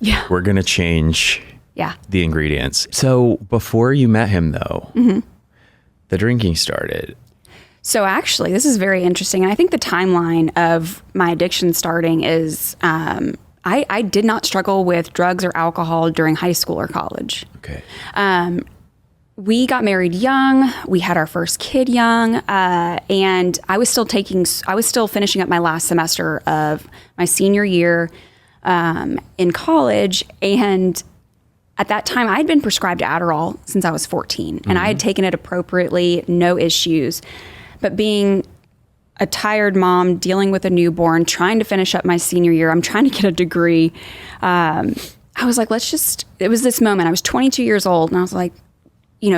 Yeah. We're going to change Yeah. the ingredients. So before you met him, though, the drinking started. So actually, this is very interesting. And I think the timeline of my addiction starting is I did not struggle with drugs or alcohol during high school or college. Okay. We got married young. We had our first kid young. And I was still finishing up my last semester of my senior year in college. And at that time, I had been prescribed Adderall since I was 14. And I had taken it appropriately, no issues. But being a tired mom, dealing with a newborn, trying to finish up my senior year, I'm trying to get a degree. I was like, it was this moment. I was 22 years old and I was like,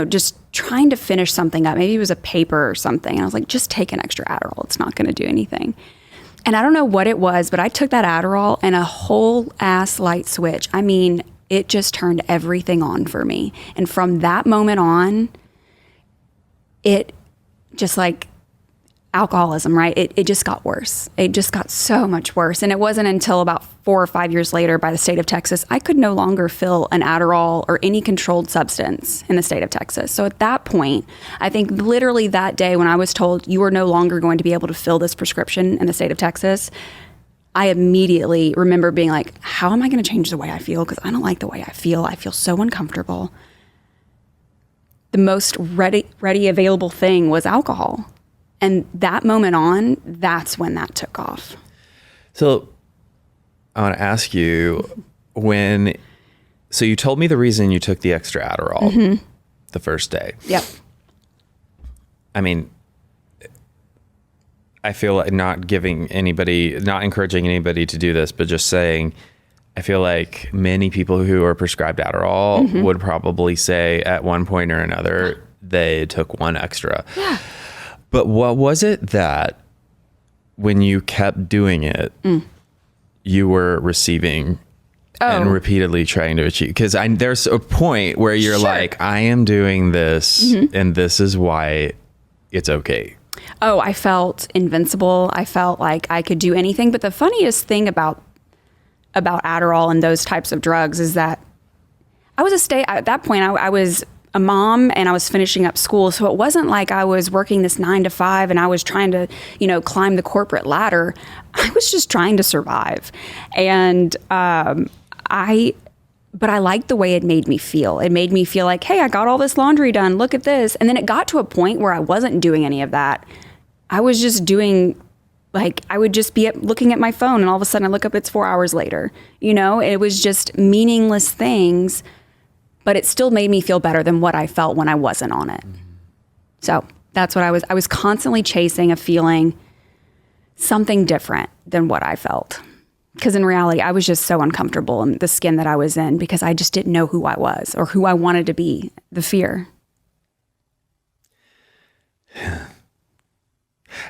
just trying to finish something up. Maybe it was a paper or something. And I was like, just take an extra Adderall. It's not going to do anything. And I don't know what it was, but I took that Adderall and a whole ass light switch. I mean, it just turned everything on for me. And from that moment on, it just like alcoholism, right? It just got worse. It just got so much worse. And it wasn't until about 4 or 5 years later by the state of Texas, I could no longer fill an Adderall or any controlled substance in the state of Texas. So at that point, I think literally that day when I was told you are no longer going to be able to fill this prescription in the state of Texas, I immediately remember being like, how am I going to change the way I feel? Because I don't like the way I feel. I feel so uncomfortable. The most ready available thing was alcohol. And that moment on, that's when that took off. So I want to ask you so you told me the reason you took the extra Adderall the first day. Yep. I mean, I feel like not encouraging anybody to do this, but just saying, I feel like many people who are prescribed Adderall would probably say at one point or another, they took one extra. Yeah. But what was it that when you kept doing it, you were receiving and repeatedly trying to achieve? Because there's a point where you're like, I am doing this and this is why it's okay. Oh, I felt invincible. I felt like I could do anything. But the funniest thing about Adderall and those types of drugs is that at that point, I was a mom and I was finishing up school. So it wasn't like I was working this 9 to 5 and I was trying to, climb the corporate ladder. I was just trying to survive. And but I liked the way it made me feel. It made me feel like, hey, I got all this laundry done. Look at this. And then it got to a point where I wasn't doing any of that. I was just doing, I would just be looking at my phone and all of a sudden I look up, it's 4 hours later. It was just meaningless things. But it still made me feel better than what I felt when I wasn't on it. So that's what I was constantly chasing a feeling, something different than what I felt. Because in reality, I was just so uncomfortable in the skin that I was in because I just didn't know who I was or who I wanted to be, the fear.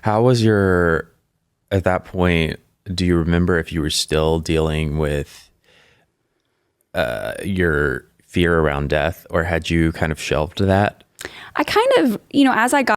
How was at that point, do you remember if you were still dealing with your fear around death, or had you kind of shelved that? I kind of, as I got